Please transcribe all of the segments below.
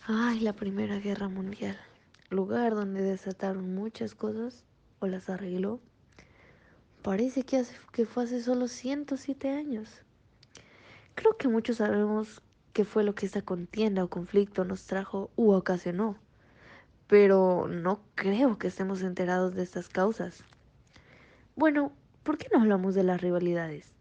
Ay, la Primera Guerra Mundial. Lugar donde desataron muchas cosas o las arregló. Parece que fue hace solo 107 años. Creo que muchos sabemos qué fue lo que esta contienda o conflicto nos trajo u ocasionó, pero no creo que estemos enterados de estas causas. Bueno, ¿por qué no hablamos de las rivalidades?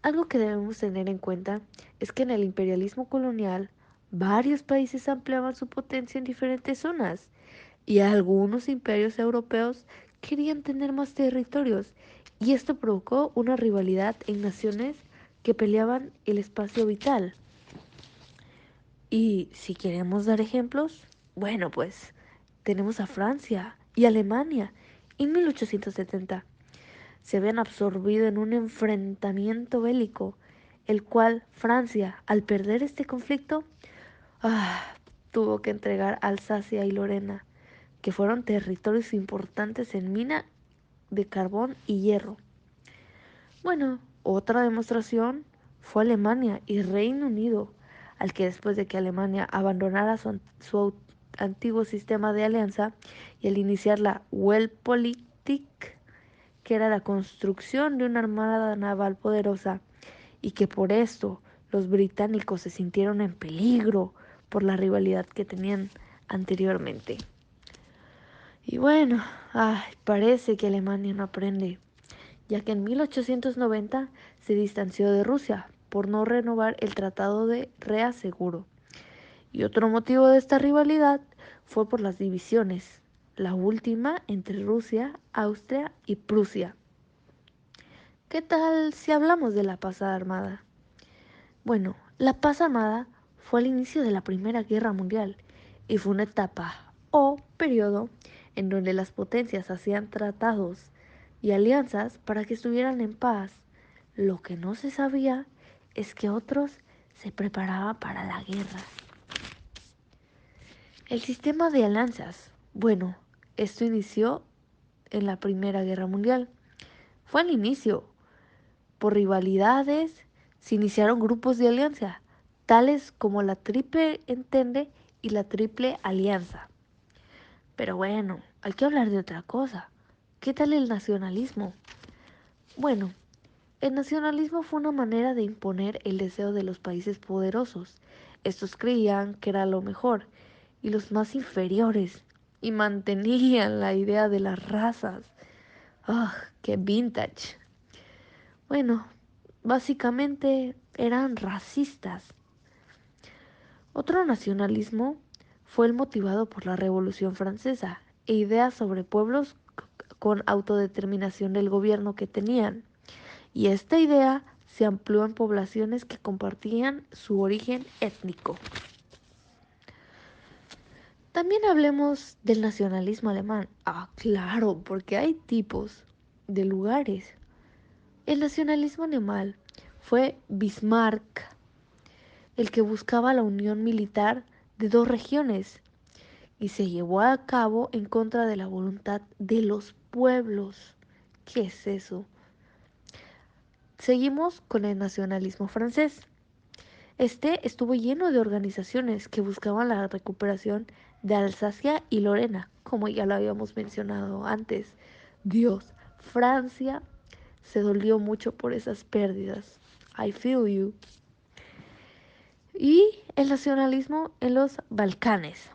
Algo que debemos tener en cuenta es que en el imperialismo colonial varios países ampliaban su potencia en diferentes zonas y algunos imperios europeos querían tener más territorios y esto provocó una rivalidad en naciones que peleaban el espacio vital. Y si queremos dar ejemplos, bueno, pues tenemos a Francia y Alemania en 1870 se habían absorbido en un enfrentamiento bélico, el cual Francia, al perder este conflicto, ah, tuvo que entregar Alsacia y Lorena, que fueron territorios importantes en mina de carbón y hierro. Bueno, otra demostración fue Alemania y Reino Unido, al que después de que Alemania abandonara su antiguo sistema de alianza y al iniciar la Weltpolitik, que era la construcción de una armada naval poderosa y que por esto los británicos se sintieron en peligro por la rivalidad que tenían anteriormente. Y bueno, parece que Alemania no aprende, ya que en 1890 se distanció de Rusia por no renovar el Tratado de Reaseguro. Y otro motivo de esta rivalidad fue por las divisiones, la última entre Rusia, Austria y Prusia. ¿Qué tal si hablamos de la paz armada? Bueno, la paz armada fue al inicio de la Primera Guerra Mundial y fue una etapa o periodo en donde las potencias hacían tratados y alianzas para que estuvieran en paz. Lo que no se sabía es que otros se preparaban para la guerra. El sistema de alianzas. Bueno, esto inició en la Primera Guerra Mundial. Fue al inicio, por rivalidades, se iniciaron grupos de alianza, tales como la Triple Entente y la Triple Alianza. Pero bueno, hay que hablar de otra cosa. ¿Qué tal el nacionalismo? Bueno, el nacionalismo fue una manera de imponer el deseo de los países poderosos. Estos creían que era lo mejor y los más inferiores y mantenían la idea de las razas. ¡Ah, qué vintage! Bueno, básicamente eran racistas. Otro nacionalismo fue el motivado por la Revolución Francesa e ideas sobre pueblos con autodeterminación del gobierno que tenían. Y esta idea se amplió en poblaciones que compartían su origen étnico. También hablemos del nacionalismo alemán. Claro, porque hay tipos de lugares. El nacionalismo alemán fue Bismarck, el que buscaba la unión militar de dos regiones y se llevó a cabo en contra de la voluntad de los pueblos. ¿Qué es eso? Seguimos con el nacionalismo francés. Este estuvo lleno de organizaciones que buscaban la recuperación de Alsacia y Lorena, como ya lo habíamos mencionado antes. Dios, Francia se dolió mucho por esas pérdidas. I feel you. Y el nacionalismo en los Balcanes.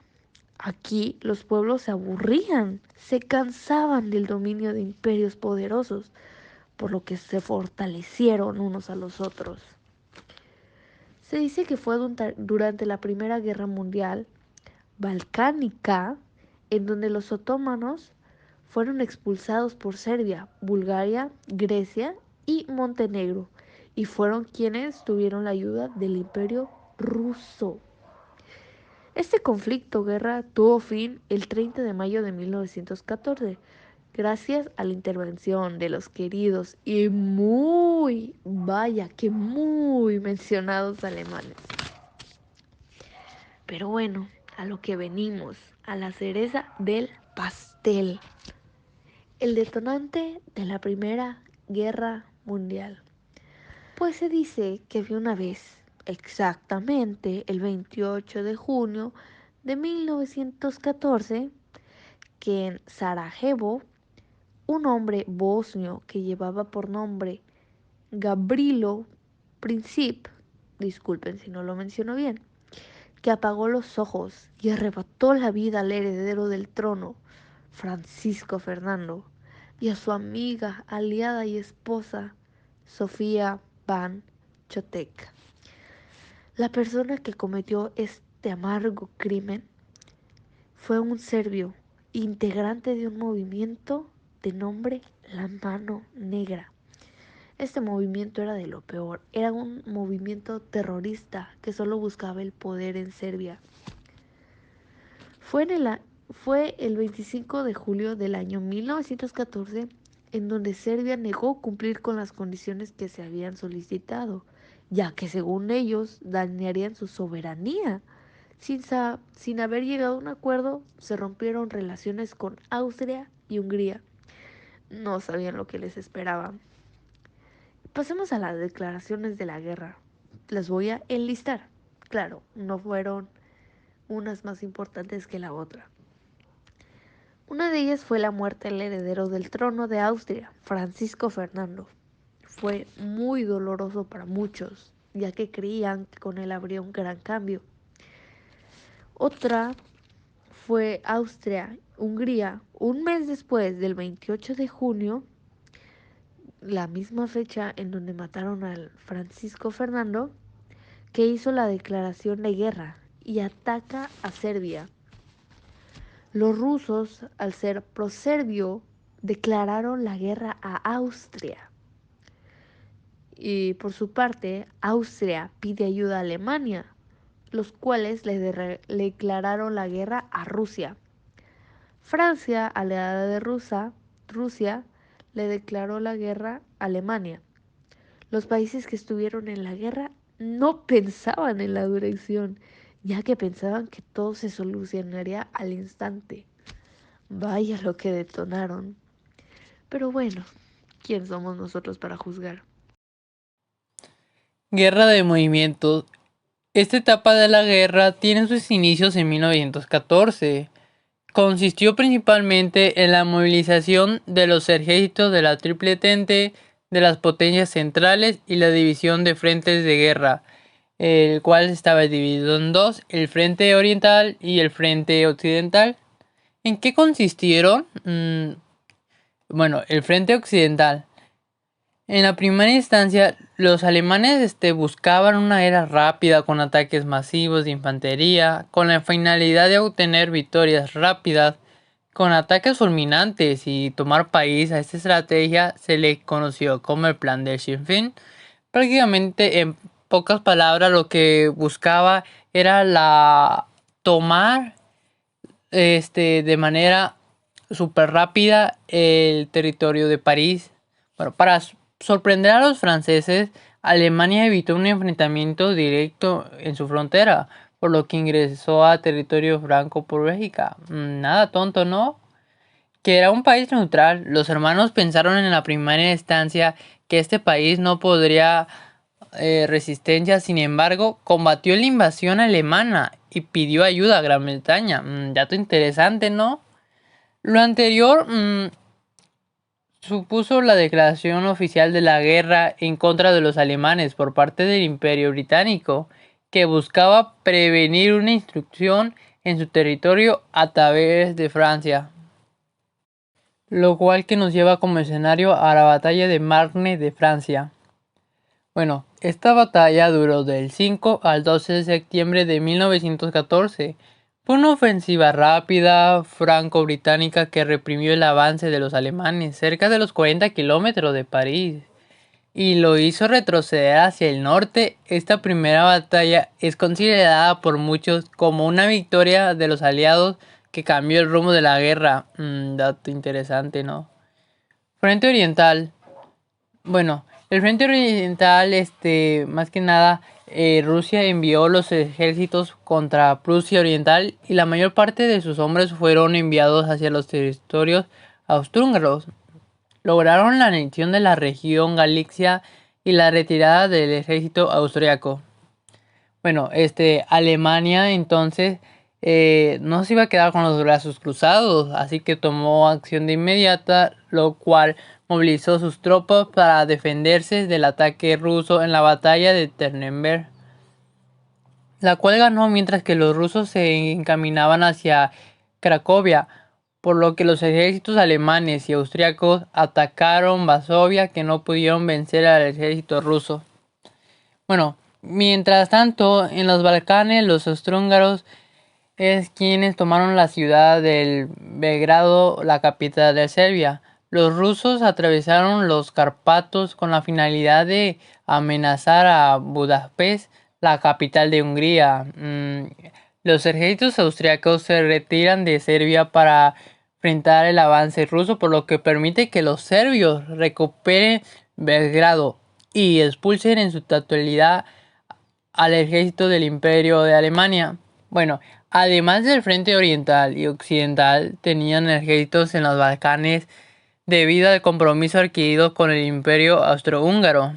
Aquí los pueblos se aburrían, se cansaban del dominio de imperios poderosos, por lo que se fortalecieron unos a los otros. Se dice que fue durante la Primera Guerra Mundial balcánica en donde los otomanos fueron expulsados por Serbia, Bulgaria, Grecia y Montenegro, y fueron quienes tuvieron la ayuda del Imperio ruso. Este conflicto guerra tuvo fin el 30 de mayo de 1914, gracias a la intervención de los queridos y vaya que muy mencionados alemanes. Pero bueno, a lo que venimos, a la cereza del pastel, el detonante de la Primera Guerra Mundial. Pues se dice que había una vez, exactamente el 28 de junio de 1914 que en Sarajevo un hombre bosnio que llevaba por nombre Gabrilo Princip, disculpen si no lo menciono bien, que apagó los ojos y arrebató la vida al heredero del trono, Francisco Fernando, y a su amiga, aliada y esposa, Sofía Van Chotek. La persona que cometió este amargo crimen fue un serbio, integrante de un movimiento de nombre La Mano Negra. Este movimiento era de lo peor, era un movimiento terrorista que solo buscaba el poder en Serbia. Fue, fue el 25 de julio del año 1914 en donde Serbia negó cumplir con las condiciones que se habían solicitado, ya que según ellos dañarían su soberanía. Sin haber llegado a un acuerdo, se rompieron relaciones con Austria y Hungría. No sabían lo que les esperaba. Pasemos a las declaraciones de la guerra. Las voy a enlistar. Claro, no fueron unas más importantes que la otra. Una de ellas fue la muerte del heredero del trono de Austria, Francisco Fernando. Fue muy doloroso para muchos, ya que creían que con él habría un gran cambio. Otra fue Austria-Hungría, un mes después del 28 de junio, la misma fecha en donde mataron al Francisco Fernando, que hizo la declaración de guerra y ataca a Serbia. Los rusos, al ser proserbio, declararon la guerra a Austria. Y por su parte, Austria pide ayuda a Alemania, los cuales le declararon la guerra a Rusia. Francia, aliada de Rusia, le declaró la guerra a Alemania. Los países que estuvieron en la guerra no pensaban en la duración, ya que pensaban que todo se solucionaría al instante. Vaya lo que detonaron. Pero bueno, ¿quién somos nosotros para juzgar? Guerra de movimientos. Esta etapa de la guerra tiene sus inicios en 1914. Consistió principalmente en la movilización de los ejércitos de la Triple Entente, de las potencias centrales y la división de frentes de guerra, el cual estaba dividido en dos, el frente oriental y el frente occidental. ¿En qué consistieron? Bueno, el frente occidental. En la primera instancia, los alemanes buscaban una era rápida con ataques masivos de infantería, con la finalidad de obtener victorias rápidas, con ataques fulminantes y tomar país. A esta estrategia se le conoció como el Plan de Sinn Féin. Prácticamente, en pocas palabras, lo que buscaba era tomar de manera súper rápida el territorio de París. Bueno, para sorprender a los franceses, Alemania evitó un enfrentamiento directo en su frontera, por lo que ingresó a territorio franco por Bélgica. Nada tonto, ¿no? Que era un país neutral. Los hermanos pensaron en la primera instancia que este país no podría resistencia, sin embargo, combatió la invasión alemana y pidió ayuda a Gran Bretaña. Dato interesante, ¿no? Lo anterior supuso la declaración oficial de la guerra en contra de los alemanes por parte del Imperio Británico, que buscaba prevenir una intrusión en su territorio a través de Francia. Lo cual que nos lleva como escenario a la batalla de Marne de Francia. Bueno, esta batalla duró del 5 al 12 de septiembre de 1914. Fue una ofensiva rápida franco-británica que reprimió el avance de los alemanes cerca de los 40 kilómetros de París y lo hizo retroceder hacia el norte. Esta primera batalla es considerada por muchos como una victoria de los aliados que cambió el rumbo de la guerra. Dato interesante, ¿no? Frente Oriental. Bueno, el frente oriental, más que nada, Rusia envió los ejércitos contra Prusia Oriental y la mayor parte de sus hombres fueron enviados hacia los territorios austrohúngaros. Lograron la anexión de la región Galicia y la retirada del ejército austriaco. Bueno, Alemania entonces no se iba a quedar con los brazos cruzados, así que tomó acción de inmediata, lo cual movilizó sus tropas para defenderse del ataque ruso en la batalla de Ternenberg, la cual ganó mientras que los rusos se encaminaban hacia Cracovia, por lo que los ejércitos alemanes y austriacos atacaron Varsovia, que no pudieron vencer al ejército ruso. Bueno, mientras tanto, en los Balcanes, los austrohúngaros es quienes tomaron la ciudad del Belgrado, la capital de Serbia. Los rusos atravesaron los Cárpatos con la finalidad de amenazar a Budapest, la capital de Hungría. Los ejércitos austriacos se retiran de Serbia para enfrentar el avance ruso, por lo que permite que los serbios recuperen Belgrado y expulsen en su totalidad al ejército del Imperio de Alemania. Bueno, además del frente oriental y occidental, tenían ejércitos en los Balcanes debido al compromiso adquirido con el Imperio Austrohúngaro.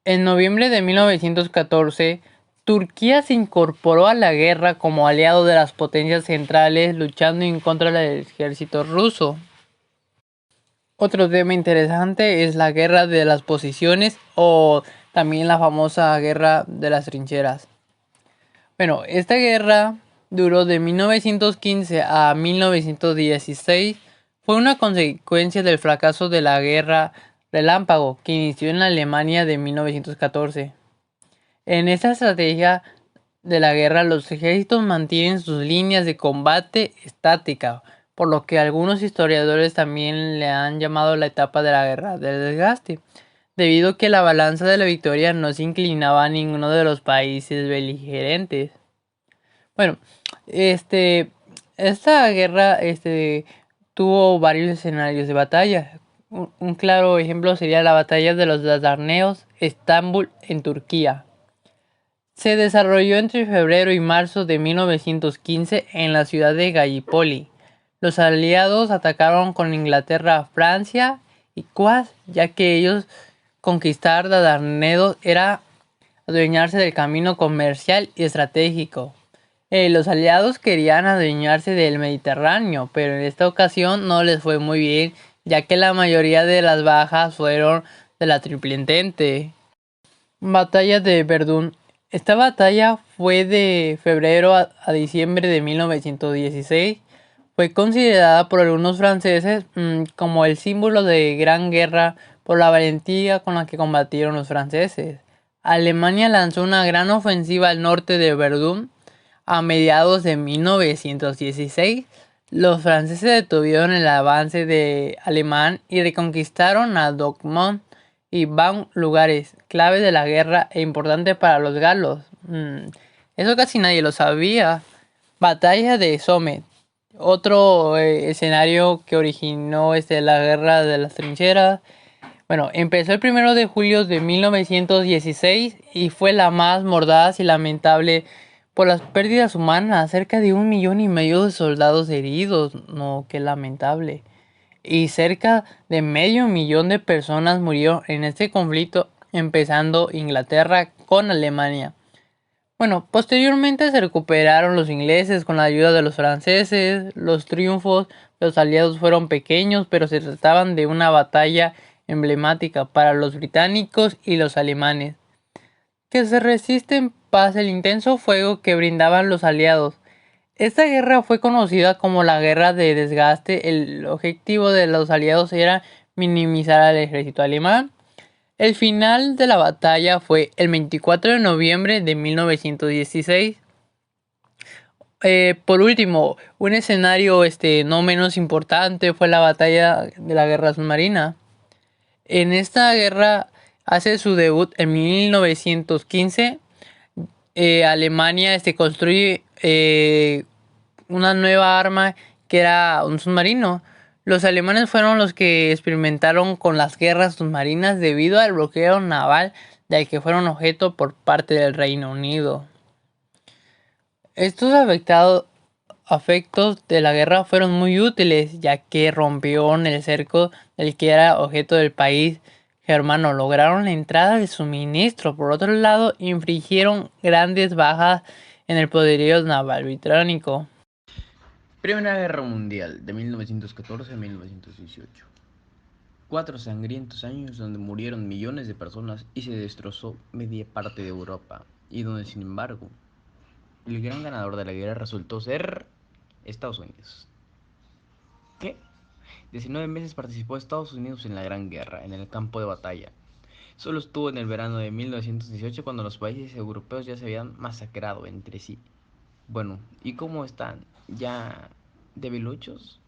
En noviembre de 1914, Turquía se incorporó a la guerra como aliado de las potencias centrales, luchando en contra del ejército ruso. Otro tema interesante es la guerra de las posiciones o también la famosa guerra de las trincheras. Bueno, esta guerra duró de 1915 a 1916. Fue una consecuencia del fracaso de la guerra relámpago que inició en la Alemania de 1914. En esta estrategia de la guerra, los ejércitos mantienen sus líneas de combate estática, por lo que algunos historiadores también le han llamado la etapa de la guerra del desgaste, debido a que la balanza de la victoria no se inclinaba a ninguno de los países beligerantes. Bueno, esta guerra tuvo varios escenarios de batalla. Un claro ejemplo sería la batalla de los Dardanelos, Estambul, en Turquía. Se desarrolló entre febrero y marzo de 1915 en la ciudad de Gallipoli. Los aliados atacaron con Inglaterra a Francia y Quas, ya que ellos conquistar Dardanelos era adueñarse del camino comercial y estratégico. Los aliados querían adueñarse del Mediterráneo, pero en esta ocasión no les fue muy bien, ya que la mayoría de las bajas fueron de la Triple Entente. Batalla de Verdún. Esta batalla fue de febrero a diciembre de 1916. Fue considerada por algunos franceses como el símbolo de gran guerra por la valentía con la que combatieron los franceses. Alemania lanzó una gran ofensiva al norte de Verdún a mediados de 1916. Los franceses detuvieron el avance alemán y reconquistaron a Dortmund y Bonn, lugares clave de la guerra e importantes para los galos. Eso casi nadie lo sabía. Batalla de Somme. Otro escenario que originó la guerra de las trincheras. Bueno, empezó el 1 de julio de 1916 y fue la más mordaz y lamentable por las pérdidas humanas. Cerca de 1,5 millones de soldados heridos. No, qué lamentable. Y cerca de medio millón de personas murieron en este conflicto, empezando Inglaterra con Alemania. Bueno, posteriormente se recuperaron los ingleses con la ayuda de los franceses. Los triunfos de los aliados fueron pequeños, pero se trataban de una batalla emblemática para los británicos y los alemanes, que se resisten paz el intenso fuego que brindaban los aliados. Esta guerra fue conocida como la guerra de desgaste. El objetivo de los aliados era minimizar al ejército alemán. El final de la batalla fue el 24 de noviembre de 1916. Por último, un escenario no menos importante fue la batalla de la guerra submarina. En esta guerra hace su debut en 1915. Alemania construye una nueva arma que era un submarino. Los alemanes fueron los que experimentaron con las guerras submarinas debido al bloqueo naval del que fueron objeto por parte del Reino Unido. Estos afectos de la guerra fueron muy útiles, ya que rompieron el cerco del que era objeto del país germano. Lograron la entrada de suministro. Por otro lado, infligieron grandes bajas en el poderío naval británico. Primera Guerra Mundial, de 1914 a 1918. 4 sangrientos años donde murieron millones de personas y se destrozó media parte de Europa, y donde, sin embargo, el gran ganador de la guerra resultó ser Estados Unidos. ¿Qué? 19 meses participó Estados Unidos en la Gran Guerra, en el campo de batalla. Solo estuvo en el verano de 1918 cuando los países europeos ya se habían masacrado entre sí. Bueno, ¿y cómo están? ¿Ya debiluchos?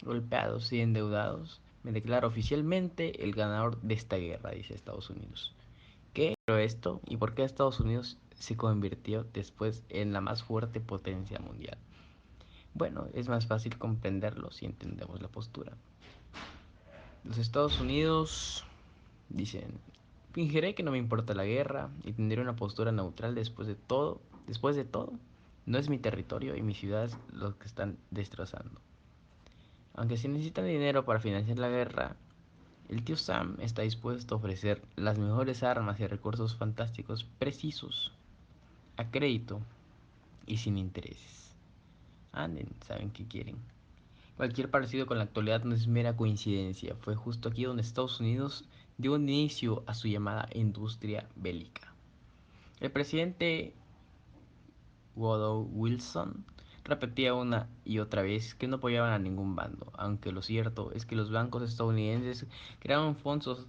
¿Golpeados y endeudados? Me declaro oficialmente el ganador de esta guerra, dice Estados Unidos. ¿Qué? ¿Pero esto? ¿Y por qué Estados Unidos se convirtió después en la más fuerte potencia mundial? Bueno, es más fácil comprenderlo si entendemos la postura. Los Estados Unidos dicen: fingiré que no me importa la guerra y tendré una postura neutral después de todo. Después de todo, no es mi territorio y mis ciudades los que están destrozando. Aunque se necesita dinero para financiar la guerra, el tío Sam está dispuesto a ofrecer las mejores armas y recursos fantásticos precisos, a crédito y sin intereses. Anden, saben qué quieren. Cualquier parecido con la actualidad no es mera coincidencia. Fue justo aquí donde Estados Unidos dio un inicio a su llamada industria bélica. El presidente Woodrow Wilson repetía una y otra vez que no apoyaban a ningún bando, aunque lo cierto es que los bancos estadounidenses creaban fondos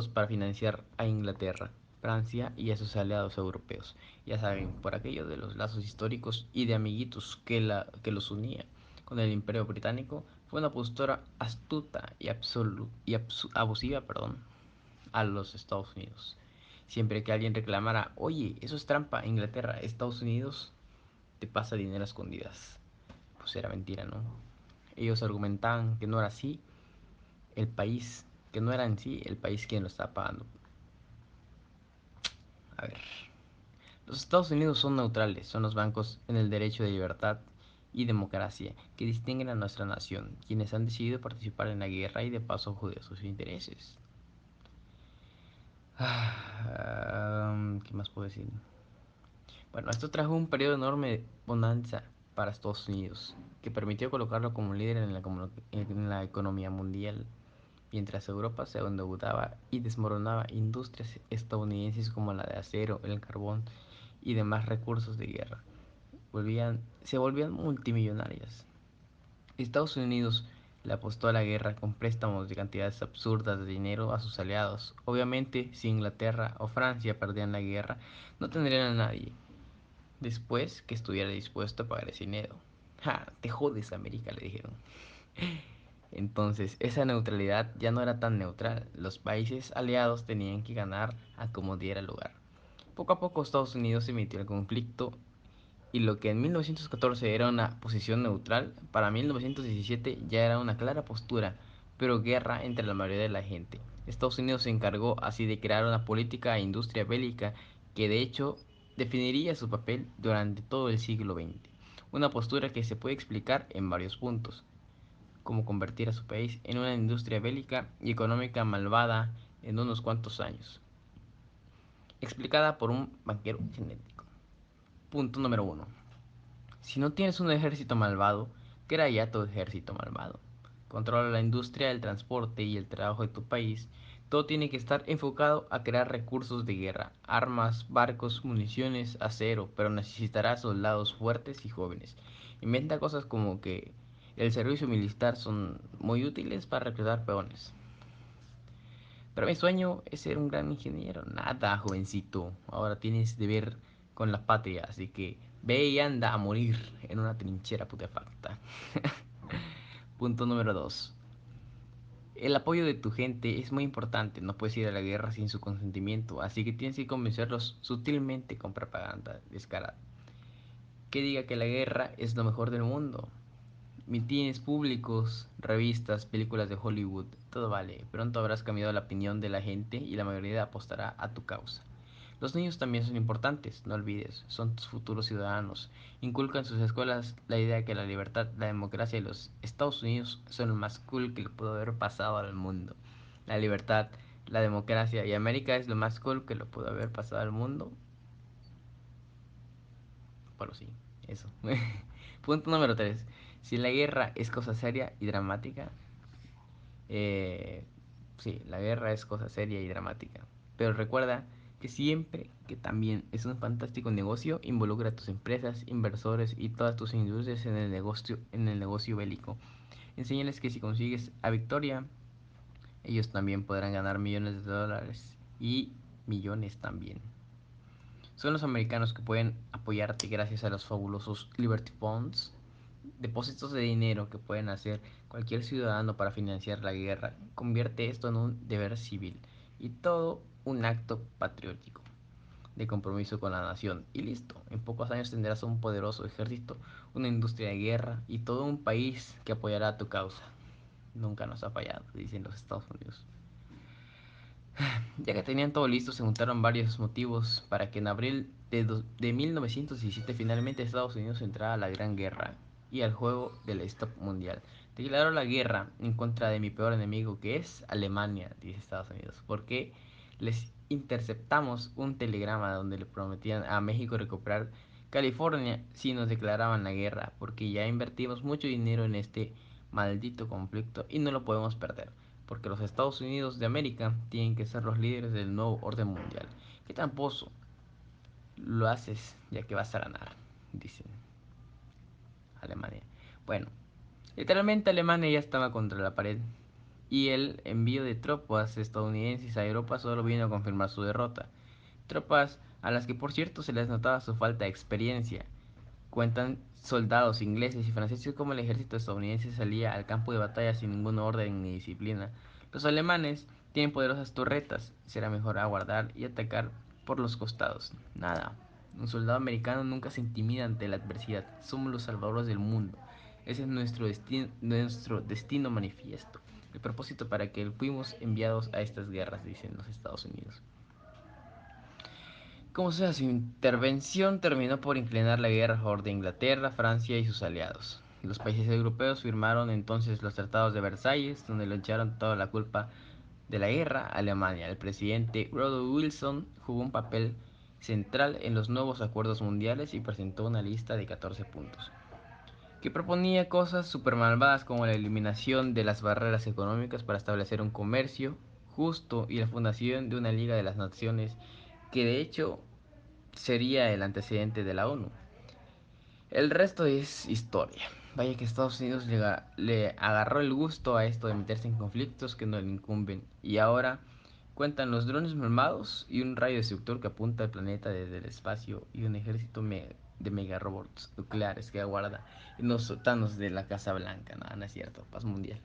para financiar a Inglaterra, Francia y a sus aliados europeos. Ya saben, por aquello de los lazos históricos y de amiguitos que los unía con el Imperio Británico, fue una postura astuta y abusiva, a los Estados Unidos. Siempre que alguien reclamara: oye, eso es trampa, Inglaterra, Estados Unidos te pasa dinero a escondidas, pues era mentira, ¿no? Ellos argumentaban que no era así, el país, que no era en sí el país quien lo estaba pagando. A ver, los Estados Unidos son neutrales, son los bancos en el derecho de libertad y democracia que distinguen a nuestra nación, quienes han decidido participar en la guerra y de paso joder sus intereses. ¿Qué más puedo decir? Bueno, esto trajo un periodo enorme de bonanza para Estados Unidos, que permitió colocarlo como líder en la economía mundial, mientras Europa se endeudaba y desmoronaba industrias estadounidenses como la de acero, el carbón y demás recursos de guerra. Se volvían multimillonarias. Estados Unidos le apostó a la guerra con préstamos de cantidades absurdas de dinero a sus aliados. Obviamente, si Inglaterra o Francia perdían la guerra, no tendrían a nadie después que estuviera dispuesto a pagar ese dinero. Ja, te jodes, América, le dijeron. Entonces, esa neutralidad ya no era tan neutral. Los países aliados tenían que ganar a como diera lugar. Poco a poco Estados Unidos se metió al conflicto y lo que en 1914 era una posición neutral, para 1917 ya era una clara postura, pero guerra entre la mayoría de la gente. Estados Unidos se encargó así de crear una política e industria bélica que de hecho definiría su papel durante todo el siglo XX. Una postura que se puede explicar en varios puntos, como convertir a su país en una industria bélica y económica malvada en unos cuantos años, explicada por un banquero genético. Punto número uno: si no tienes un ejército malvado, crea ya tu ejército malvado. Controla la industria, el transporte y el trabajo de tu país. Todo tiene que estar enfocado a crear recursos de guerra, armas, barcos, municiones, acero, pero necesitarás soldados fuertes y jóvenes. Inventa cosas como que el servicio militar son muy útiles para reclutar peones. Pero mi sueño es ser un gran ingeniero. Nada, jovencito. Ahora tienes deber con la patria, así que ve y anda a morir en una trinchera putefacta. Punto número 2: el apoyo de tu gente es muy importante. No puedes ir a la guerra sin su consentimiento, así que tienes que convencerlos sutilmente con propaganda descarada. Que diga que la guerra es lo mejor del mundo. Mitines públicos, revistas, películas de Hollywood, todo vale. Pronto habrás cambiado la opinión de la gente y la mayoría apostará a tu causa. Los niños también son importantes, no olvides, son tus futuros ciudadanos. Inculca en sus escuelas la idea de que la libertad, la democracia y los Estados Unidos son lo más cool que le pudo haber pasado al mundo. La libertad, la democracia y América es lo más cool que le pudo haber pasado al mundo. pero sí, eso. Punto número 3. Si la guerra es cosa seria y dramática, sí, la guerra es cosa seria y dramática. Pero recuerda que siempre que también es un fantástico negocio, involucra a tus empresas, inversores y todas tus industrias en el negocio bélico. Enséñales que si consigues a victoria, ellos también podrán ganar millones de dólares y millones también. Son los americanos que pueden apoyarte gracias a los fabulosos Liberty Bonds, depósitos de dinero que pueden hacer cualquier ciudadano para financiar la guerra. Convierte esto en un deber civil y todo un acto patriótico de compromiso con la nación. Y listo, en pocos años tendrás un poderoso ejército, una industria de guerra y todo un país que apoyará tu causa. Nunca nos ha fallado, dicen los Estados Unidos. Ya que tenían todo listo, se juntaron varios motivos para que en abril de 1917 finalmente Estados Unidos entrara a la Gran Guerra y al juego del stop mundial. Declaró la guerra en contra de mi peor enemigo, que es Alemania, dice Estados Unidos, porque les interceptamos un telegrama donde le prometían a México recuperar California si nos declaraban la guerra, porque ya invertimos mucho dinero en este maldito conflicto y no lo podemos perder, porque los Estados Unidos de América tienen que ser los líderes del nuevo orden mundial. ¿Qué tan pozo lo haces ya que vas a ganar? Dicen Alemania. Bueno, literalmente Alemania ya estaba contra la pared y el envío de tropas estadounidenses a Europa solo vino a confirmar su derrota. Tropas a las que por cierto se les notaba su falta de experiencia. Cuentan soldados ingleses y franceses como el ejército estadounidense salía al campo de batalla sin ningún orden ni disciplina. Los alemanes tienen poderosas torretas, será mejor aguardar y atacar por los costados. Nada, un soldado americano nunca se intimida ante la adversidad, somos los salvadores del mundo. Ese es nuestro destino manifiesto, el propósito para que fuimos enviados a estas guerras, dicen los Estados Unidos. Como sea, su intervención terminó por inclinar la guerra a favor de Inglaterra, Francia y sus aliados. Los países europeos firmaron entonces los tratados de Versalles, donde le echaron toda la culpa de la guerra a Alemania. El presidente Woodrow Wilson jugó un papel central en los nuevos acuerdos mundiales y presentó una lista de 14 puntos, que proponía cosas super malvadas como la eliminación de las barreras económicas para establecer un comercio justo y la fundación de una Liga de las Naciones, que de hecho sería el antecedente de la ONU. El resto es historia. Vaya que Estados Unidos le agarró el gusto a esto de meterse en conflictos que no le incumben. Y ahora cuentan los drones mermados y un rayo destructor que apunta al planeta desde el espacio y un ejército de megarobots nucleares que aguarda en los sótanos de la Casa Blanca. No, no es cierto, paz mundial.